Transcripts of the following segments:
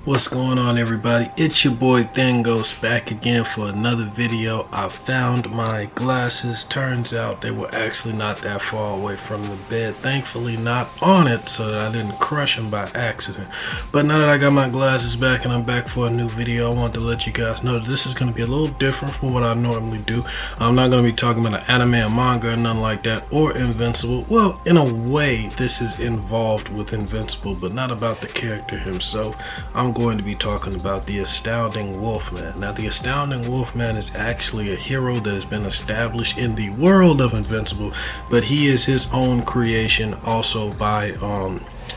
What's going on, everybody? It's your boy Thingos back again for another video. I found my glasses. Turns out they were actually not that far away from the bed. Thankfully not on it so that I didn't crush them by accident. But now that I got my glasses back and I'm back for a new video, I want to let you guys know that this is going to be a little different from what I normally do. I'm not going to be talking about an anime or manga or nothing like that, or Invincible. Well, in a way this is involved with Invincible, but not about the character himself. I'm going to be talking about the Astounding Wolfman. Now, the Astounding Wolfman is actually a hero that has been established in the world of Invincible, but he is his own creation, also by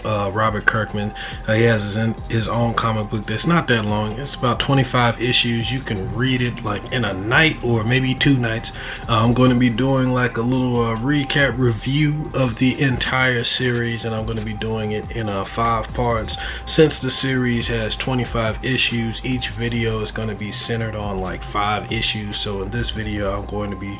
Robert Kirkman. He has his own comic book that's not that long. It's about 25 issues. You can read it like in a night or maybe 2 nights. I'm going to be doing like a little recap review of the entire series, and I'm going to be doing it in 5 parts. Since the series has 25 issues, each video is going to be centered on like 5 issues. So in this video I'm going to be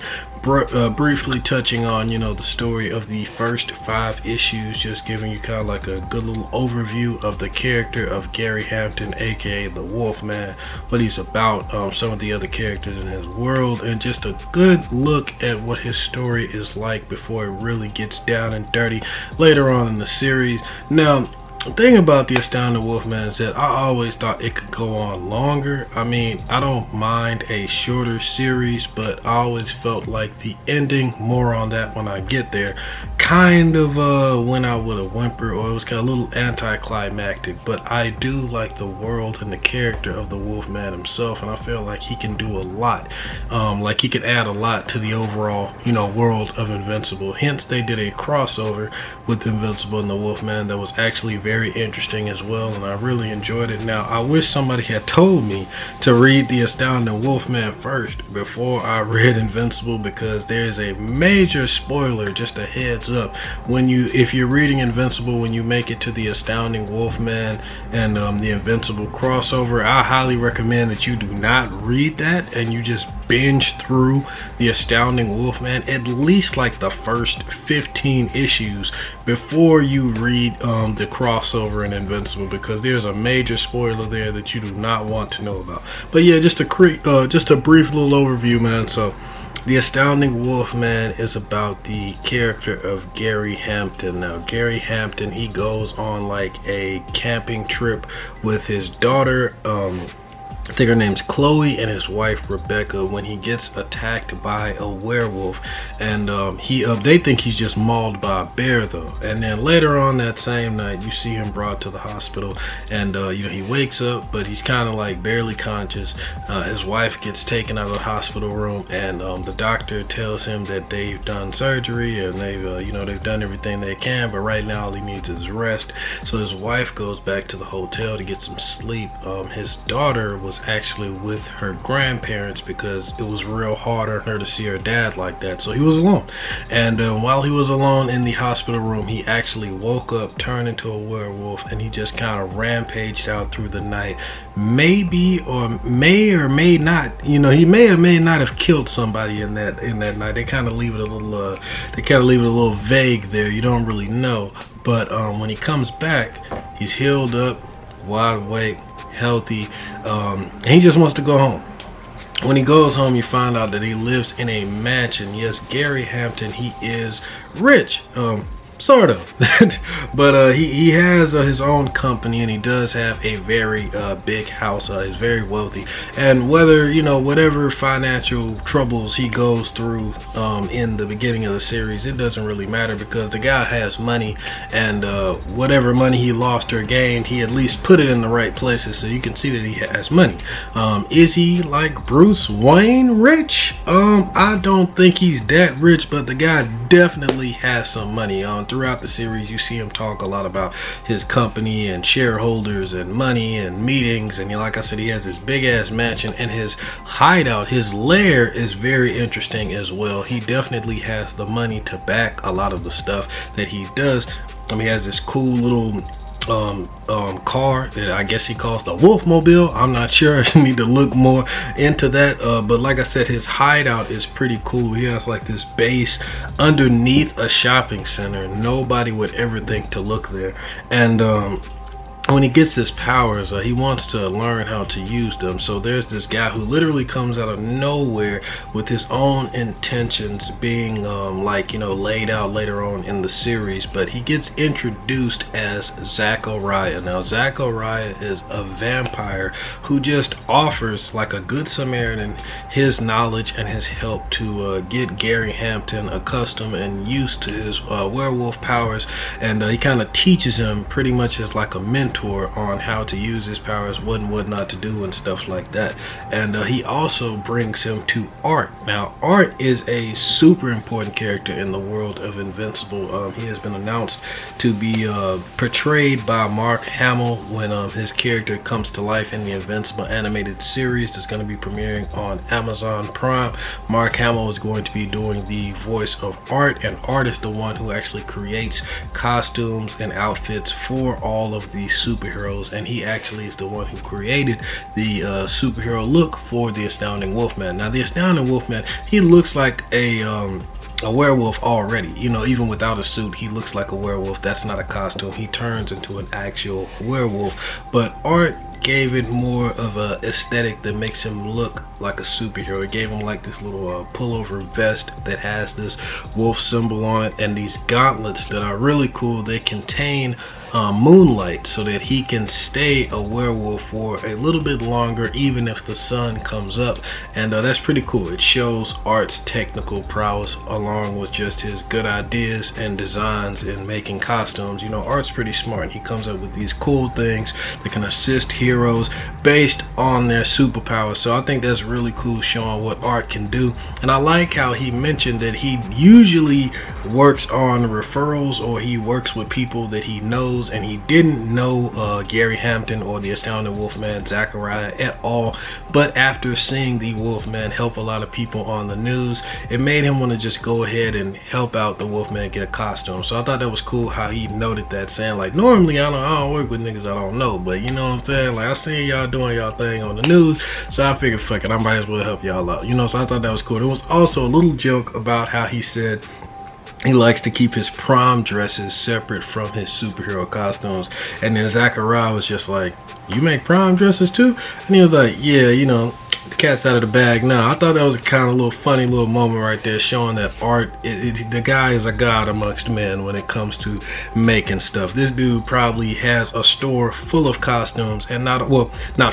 briefly touching on, the story of the first 5 issues, just giving you kind of like a good little overview of the character of Gary Hampton, aka the Wolfman, what he's about, some of the other characters in his world, and just a good look at what his story is like before it really gets down and dirty later on in the series. Now, the thing about the Astounding Wolfman is that I always thought it could go on longer. I mean, I don't mind a shorter series, but I always felt like the ending, more on that when I get there, kind of went out with a whimper, or it was kind of a little anticlimactic. But I do like the world and the character of the Wolfman himself, and I feel like he can do a lot. Like he could add a lot to the overall, world of Invincible. Hence, they did a crossover with Invincible and the Wolfman that was actually very interesting as well, and I really enjoyed it. Now, I wish somebody had told me to read the Astounding Wolfman first before I read Invincible, because there's a major spoiler, just a heads up, if you're reading Invincible, when you make it to the Astounding Wolfman and the Invincible crossover, I highly recommend that you do not read that and you just binge through the Astounding Wolfman, at least like the first 15 issues, before you read the crossover in Invincible, because there's a major spoiler there that you do not want to know about. But yeah, just a brief little overview, man. So the Astounding Wolfman is about the character of Gary Hampton. Now, Gary Hampton, he goes on like a camping trip with his daughter, I think her name's Chloe, and his wife Rebecca, when he gets attacked by a werewolf, and they think he's just mauled by a bear though. And then later on that same night, you see him brought to the hospital, and he wakes up, but he's kind of like barely conscious. His wife gets taken out of the hospital room, and the doctor tells him that they've done surgery and they've done everything they can, but right now all he needs is rest. So his wife goes back to the hotel to get some sleep. His daughter was actually with her grandparents because it was real hard on her to see her dad like that, so he was alone. And while he was alone in the hospital room, he actually woke up, turned into a werewolf, and he just kind of rampaged out through the night. Maybe, or may not, he may or may not have killed somebody in that night. They kind of leave it a little vague there. You don't really know. But when he comes back, he's healed up, wide awake, healthy, and he just wants to go home. When he goes home, you find out that he lives in a mansion. Yes, Gary Hampton, he is rich, sort of. But he has his own company, and he does have a very big house. He's very wealthy, and whatever financial troubles he goes through in the beginning of the series, it doesn't really matter, because the guy has money, and whatever money he lost or gained, he at least put it in the right places, so you can see that he has money. Is he like Bruce Wayne rich? I don't think he's that rich, but the guy definitely has some money. Throughout the series, you see him talk a lot about his company and shareholders and money and meetings, and like I said, he has this big ass mansion, and his hideout, his lair, is very interesting as well. He definitely has the money to back a lot of the stuff that he does. He has this cool little car that I guess he calls the Wolfmobile. I'm not sure. I need to look more into that, but like I said, his hideout is pretty cool. He has like this base underneath a shopping center. Nobody would ever think to look there, and when he gets his powers, he wants to learn how to use them. So there's this guy who literally comes out of nowhere with his own intentions being like, you know, laid out later on in the series. But he gets introduced as Zachariah. Now Zachariah is a vampire who just offers, like a good Samaritan, his knowledge and his help to get Gary Hampton accustomed and used to his werewolf powers. And he kind of teaches him pretty much as like a mentor on how to use his powers, what and what not to do and stuff like that. And he also brings him to Art. Now Art is a super important character in the world of Invincible. He has been announced to be portrayed by Mark Hamill when his character comes to life in the Invincible animated series that's going to be premiering on Amazon Prime. Mark Hamill is going to be doing the voice of Art, and Art is the one who actually creates costumes and outfits for all of the superheroes, and he actually is the one who created the superhero look for the Astounding Wolfman. Now the Astounding Wolfman, he looks like a werewolf already, you know, even without a suit he looks like a werewolf. That's not a costume, he turns into an actual werewolf. But Art gave it more of a aesthetic that makes him look like a superhero. It gave him like this little pullover vest that has this wolf symbol on it, and these gauntlets that are really cool. They contain moonlight so that he can stay a werewolf for a little bit longer even if the sun comes up. And that's pretty cool. It shows Art's technical prowess along with just his good ideas and designs in making costumes. You know, Art's pretty smart. He comes up with these cool things that can assist heroes based on their superpowers. So I think that's really cool, showing what Art can do. And I like how he mentioned that he usually works on referrals, or he works with people that he knows, and he didn't know Gary Hampton or the Astounding Wolfman Zachariah at all. But after seeing the Wolfman help a lot of people on the news, it made him want to just go ahead and help out the Wolfman get a costume. So I thought that was cool how he noted that, saying like, normally I don't work with niggas I don't know, but you know what I'm saying, like I seen y'all doing y'all thing on the news, so I figured fuck it, I might as well help y'all out, you know. So I thought that was cool. There was also a little joke about how he said he likes to keep his prom dresses separate from his superhero costumes. And then Zachariah was just like, you make prom dresses too? And he was like, yeah, you know, the cat's out of the bag now. I thought that was a kind of little funny little moment right there, showing that Art, the guy is a god amongst men when it comes to making stuff. This dude probably has a store full of costumes, and not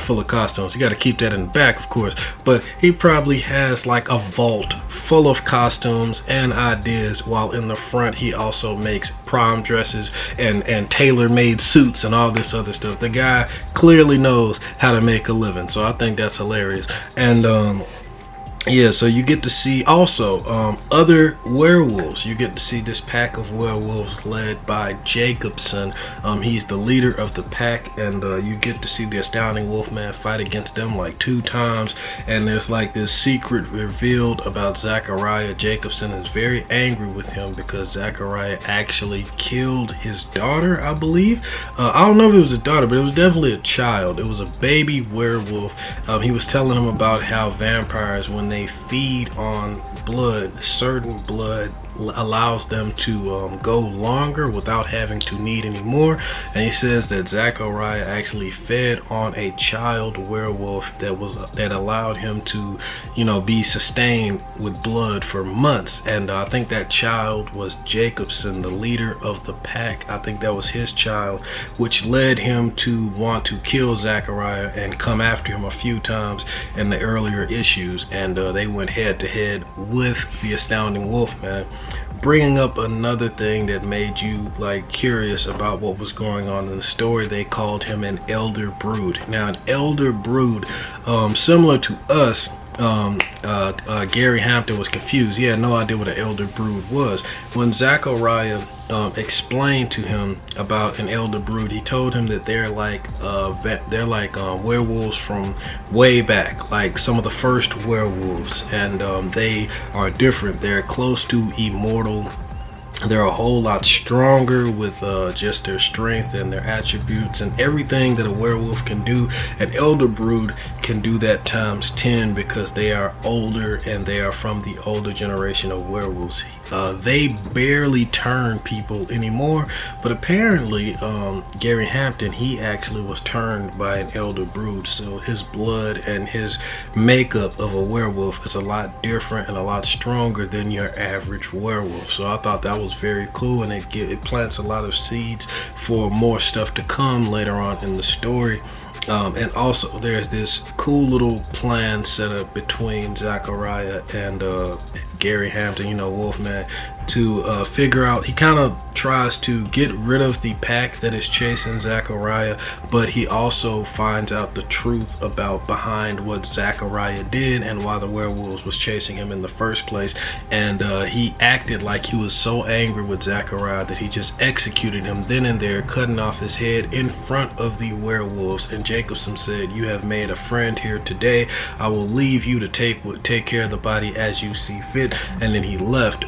full of costumes, you got to keep that in the back of course, but he probably has like a vault full of costumes and ideas, while in the front he also makes prom dresses and tailor-made suits and all this other stuff. The guy clearly knows how to make a living, so I think that's hilarious. And yeah, so you get to see also other werewolves. You get to see this pack of werewolves led by Jacobson. He's the leader of the pack, and you get to see the Astounding Wolfman fight against them like 2 times. And there's like this secret revealed about Zachariah. Jacobson is very angry with him because Zachariah actually killed his daughter, I believe. I don't know if it was a daughter, but it was definitely a child. It was a baby werewolf. He was telling him about how vampires, when they feed on blood, certain blood allows them to go longer without having to need any more. And he says that Zachariah actually fed on a child werewolf that allowed him to, you know, be sustained with blood for months. And I think that child was Jacobson, the leader of the pack. I think that was his child, which led him to want to kill Zachariah and come after him a few times in the earlier issues. And they went head to head with the Astounding Wolfman, bringing up another thing that made you like curious about what was going on in the story. They called him an elder brood. Now an elder brood, similar to us, Gary Hampton was confused. He had no idea what an elder brood was. When Zachariah explained to him about an elder brood, he told him that they're like werewolves from way back, like some of the first werewolves, and they are different. They're close to immortal They're a whole lot stronger with just their strength and their attributes and everything that a werewolf can do. An elder brood can do that times 10 because they are older and they are from the older generation of werewolves. They barely turn people anymore, but apparently Gary Hampton, he actually was turned by an elder brood, so his blood and his makeup of a werewolf is a lot different and a lot stronger than your average werewolf. So I thought that was very cool, and it plants a lot of seeds for more stuff to come later on in the story. And also there's this cool little plan set up between Zachariah and Gary Hampton, Wolfman, to figure out. He kind of tries to get rid of the pack that is chasing Zachariah, but he also finds out the truth about behind what Zachariah did and why the werewolves was chasing him in the first place. And he acted like he was so angry with Zachariah that he just executed him then and there, cutting off his head in front of the werewolves. And Jacobson said, "You have made a friend here today. I will leave you to take care of the body as you see fit." And then he left.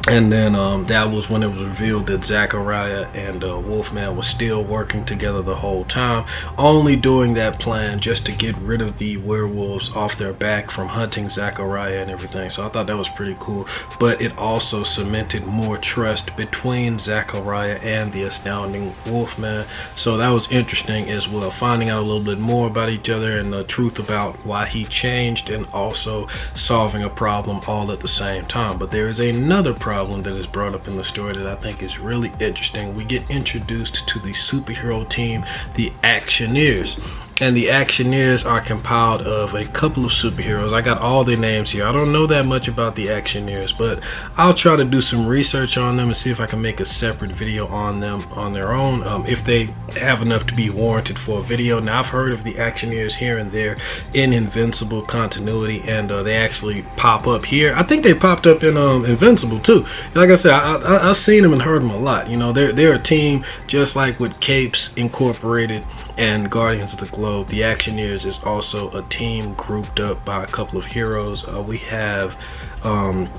And then that was when it was revealed that Zachariah and Wolfman was still working together the whole time, only doing that plan just to get rid of the werewolves off their back from hunting Zachariah and everything. So I thought that was pretty cool, but it also cemented more trust between Zachariah and the astounding Wolfman. So that was interesting as well, finding out a little bit more about each other and the truth about why he changed, and also solving a problem all at the same time. But there is another problem that is brought up in the story that I think is really interesting. We get introduced to the superhero team, the Actioneers. And the Actioneers are compiled of a couple of superheroes. I got all their names here. I don't know that much about the Actioneers, but I'll try to do some research on them and see if I can make a separate video on them on their own, if they have enough to be warranted for a video. Now, I've heard of the Actioneers here and there in Invincible continuity, and they actually pop up here. I think they popped up in Invincible too. Like I said, I've seen them and heard them a lot. They're a team just like with Capes Incorporated and Guardians of the Globe. The Actioneers is also a team grouped up by a couple of heroes. We have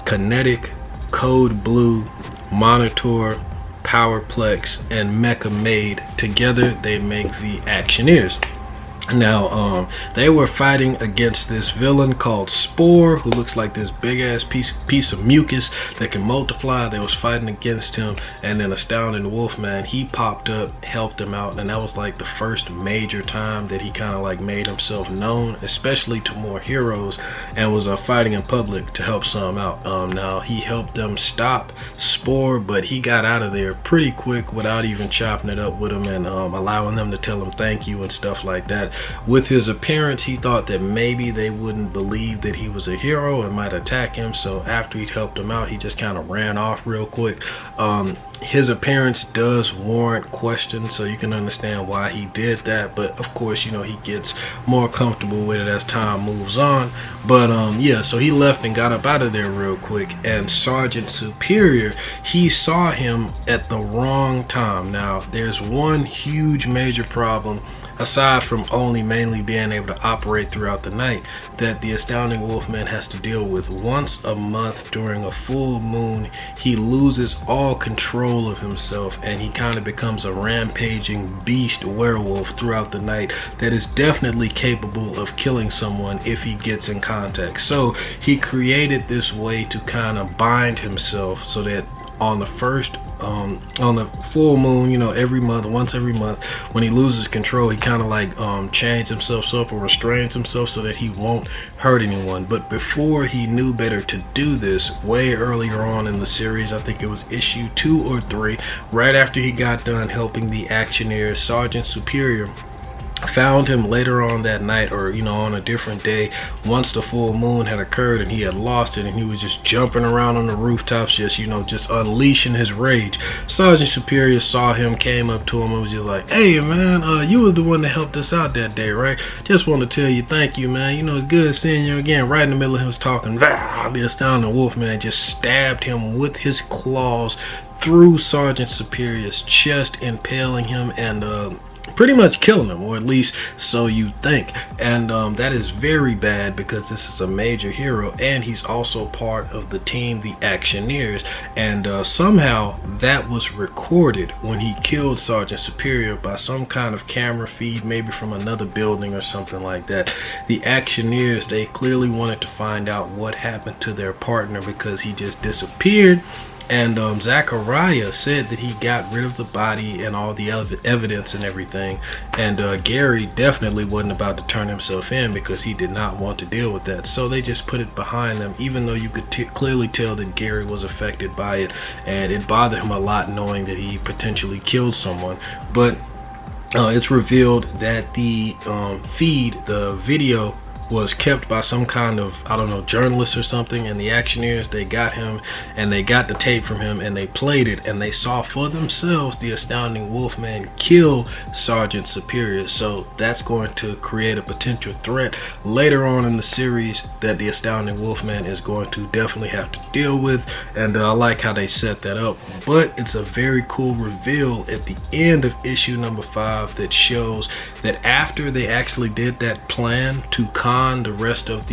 Kinetic, Code Blue, Monitor, Powerplex, and Mecha Maid. Together they make the Actioneers. Now, they were fighting against this villain called Spore, who looks like this big ass piece of mucus that can multiply. They was fighting against him, and then Astounding Wolfman, he popped up, helped them out, and that was like the first major time that he kind of like made himself known, especially to more heroes, and was fighting in public to help some out. Now, he helped them stop Spore, but he got out of there pretty quick without even chopping it up with him and allowing them to tell him thank you and stuff like that. With his appearance, he thought that maybe they wouldn't believe that he was a hero and might attack him, so after he'd helped him out, he just kind of ran off real quick. His appearance does warrant questions, so you can understand why he did that, but of course, he gets more comfortable with it as time moves on. But yeah, so he left and got up out of there real quick, and Sergeant Superior, he saw him at the wrong time. Now, there's one huge major problem, aside from only mainly being able to operate throughout the night, that the Astounding Wolfman has to deal with. Once a month during a full moon, he loses all control of himself, and he kind of becomes a rampaging beast werewolf throughout the night that is definitely capable of killing someone if he gets in contact. So he created this way to kind of bind himself so that on the first on the full moon, once every month, when he loses control, he kind of like chains himself up or restrains himself so that he won't hurt anyone. But before he knew better to do this, way earlier on in the series, I think it was issue 2 or 3, right after he got done helping the Actioneers, Sergeant Superior found him later on that night, or on a different day, once the full moon had occurred and he had lost it, and he was just jumping around on the rooftops, just unleashing his rage. Sergeant Superior saw him, came up to him and was just like, "Hey man, you was the one that helped us out that day, right? Just want to tell you thank you, man. It's good seeing you again." Right in the middle of him talking, the Astounding Wolfman just stabbed him with his claws through Sergeant Superior's chest, impaling him and pretty much killing him, or at least so you think. And that is very bad, because this is a major hero, and he's also part of the team, the Actioneers. And somehow that was recorded when he killed Sergeant Superior by some kind of camera feed, maybe from another building or something like that. The Actioneers, they clearly wanted to find out what happened to their partner, because he just disappeared. And Zachariah said that he got rid of the body and all the evidence and everything. And Gary definitely wasn't about to turn himself in, because he did not want to deal with that. So they just put it behind them, even though you could clearly tell that Gary was affected by it. And it bothered him a lot knowing that he potentially killed someone. But it's revealed that the feed, the video, was kept by some kind of, I don't know, journalist or something, and the Actioneers, they got him and they got the tape from him and they played it, and they saw for themselves the Astounding Wolfman kill Sergeant Superior. So that's going to create a potential threat later on in the series that the Astounding Wolfman is going to definitely have to deal with. And I like how they set that up. But it's a very cool reveal at the end of issue number 5 that shows that after they actually did that plan to the rest of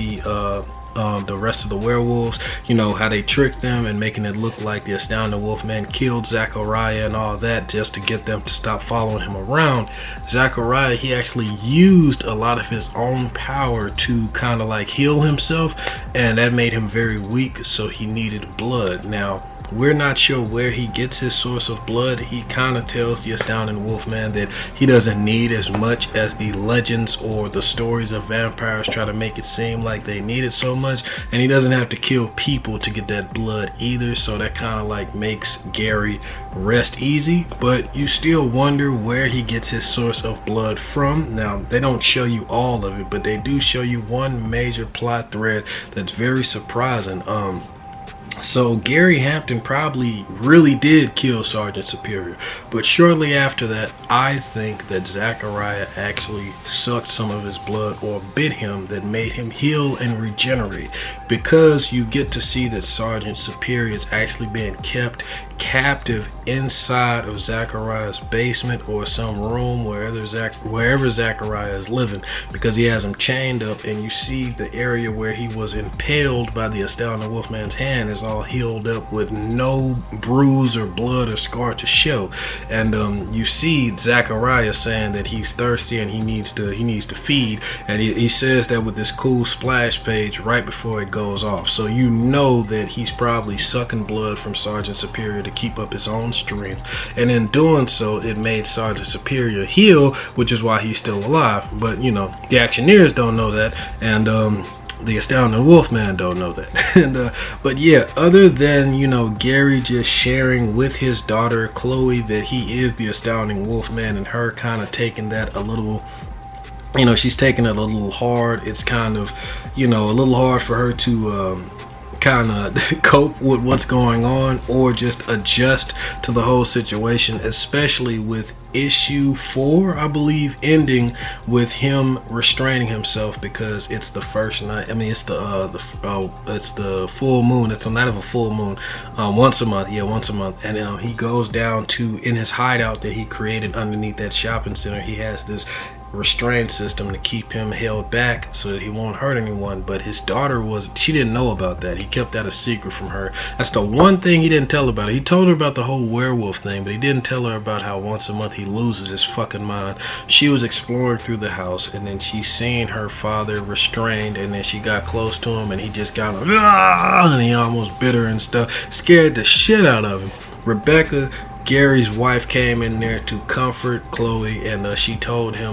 the werewolves, you know, how they tricked them and making it look like the Astounding Wolfman killed Zachariah and all that just to get them to stop following him around. Zachariah, he actually used a lot of his own power to kind of like heal himself, and that made him very weak, so he needed blood. Now, we're not sure where he gets his source of blood. He kind of tells the Astounding Wolfman that he doesn't need as much as the legends or the stories of vampires try to make it seem like they need it so much, and he doesn't have to kill people to get that blood either. So that kind of like makes Gary rest easy, but you still wonder where he gets his source of blood from. Now, they don't show you all of it, but they do show you one major plot thread that's very surprising. So Gary Hampton probably really did kill Sergeant Superior, but shortly after that, I think that Zachariah actually sucked some of his blood or bit him that made him heal and regenerate, because you get to see that Sergeant Superior is actually being kept captive inside of Zachariah's basement or some room wherever Zachariah is living, because he has him chained up, and you see the area where he was impaled by the Astounding Wolfman's hand is all healed up with no bruise or blood or scar to show. And you see Zachariah saying that he's thirsty and he needs to feed, and he says that with this cool splash page right before it goes off. So you know that he's probably sucking blood from Sergeant Superior to keep up his own strength, and in doing so it made Sergeant Superior heal, which is why he's still alive. But you know, the Actioneers don't know that, and the Astounding Wolfman don't know that. And but yeah, other than, you know, Gary just sharing with his daughter Chloe that he is the Astounding Wolfman, and her kind of taking that a little, you know, she's taking it a little hard. It's kind of, you know, a little hard for her to kind of cope with what's going on, or just adjust to the whole situation, especially with issue 4, I believe, ending with him restraining himself because it's the first night. I mean, it's the full moon. It's not of a full moon, once a month. Yeah, once a month. And he goes down to, in his hideout that he created underneath that shopping center, he has this restraint system to keep him held back so that he won't hurt anyone. But his daughter she didn't know about that. He kept that a secret from her. That's the one thing he didn't tell about it. He told her about the whole werewolf thing, but he didn't tell her about how once a month he loses his fucking mind. She was exploring through the house, and then she seen her father restrained, and then she got close to him, and he just got him, and he almost bit her and stuff. Scared the shit out of him. Rebecca, Gary's wife, came in there to comfort Chloe, and she told her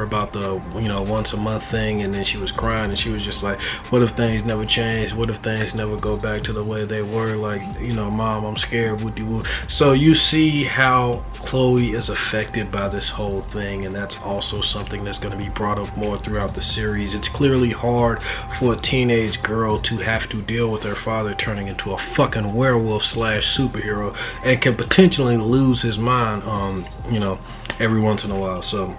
about the, you know, once a month thing, and then she was crying, and she was just like, what if things never change? What if things never go back to the way they were? Like, you know, Mom, I'm scared. Woody-woo. So you see how Chloe is affected by this whole thing, and that's also something that's going to be brought up more throughout the series. It's clearly hard for a teenage girl to have to deal with her father turning into a fucking werewolf / superhero, and can potentially lose his mind, you know, every once in a while. So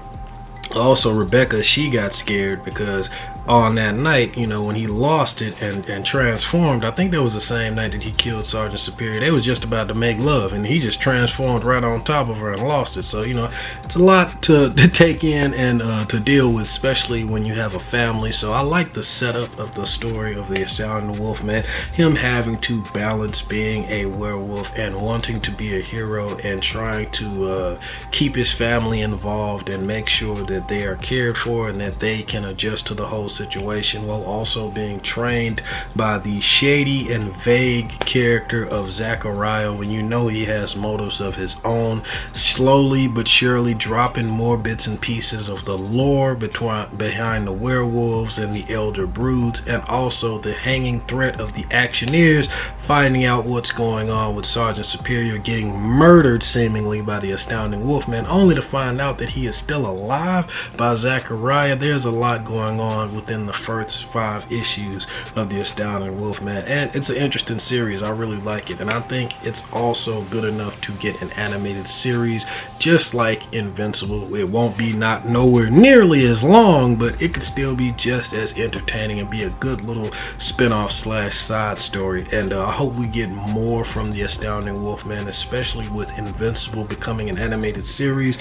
also Rebecca, she got scared because on that night, you know, when he lost it and transformed, I think that was the same night that he killed Sergeant Superior. They was just about to make love, and he just transformed right on top of her and lost it. So, you know, it's a lot to take in and to deal with, especially when you have a family. So I like the setup of the story of the Astounding Wolfman, him having to balance being a werewolf and wanting to be a hero and trying to keep his family involved and make sure that they are cared for and that they can adjust to the whole situation, while also being trained by the shady and vague character of Zachariah, when you know he has motives of his own, slowly but surely dropping more bits and pieces of the lore behind the werewolves and the elder broods, and also the hanging threat of the actioneers finding out what's going on with Sergeant Superior getting murdered seemingly by the Astounding Wolfman, only to find out that he is still alive by Zachariah. There's a lot going on within the first 5 issues of the Astounding Wolfman, and it's an interesting series. I really like it, and I think it's also good enough to get an animated series, just like Invincible. It won't be not nowhere nearly as long, but it could still be just as entertaining and be a good little spin-off slash side story. And I hope we get more from the Astounding Wolfman, especially with Invincible becoming an animated series.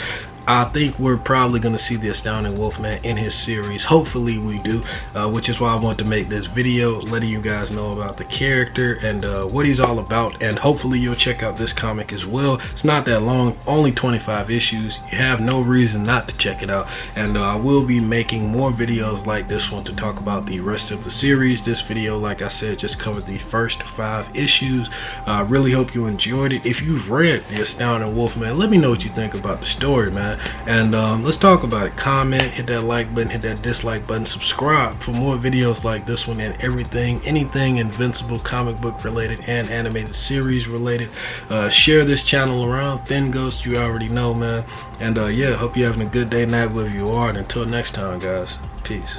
I think we're probably going to see the Astounding Wolfman in his series. Hopefully we do, which is why I want to make this video, letting you guys know about the character and what he's all about. And hopefully you'll check out this comic as well. It's not that long, only 25 issues. You have no reason not to check it out. And I will be making more videos like this one to talk about the rest of the series. This video, like I said, just covered the first 5 issues. I really hope you enjoyed it. If you've read the Astounding Wolfman, let me know what you think about the story, man. And let's talk about it. Comment, hit that like button, hit that dislike button, subscribe for more videos like this one and anything Invincible comic book related and animated series related. Share this channel around. Thin Ghost, you already know, man. And yeah, hope you're having a good day, night, wherever you are. And until next time, guys, peace.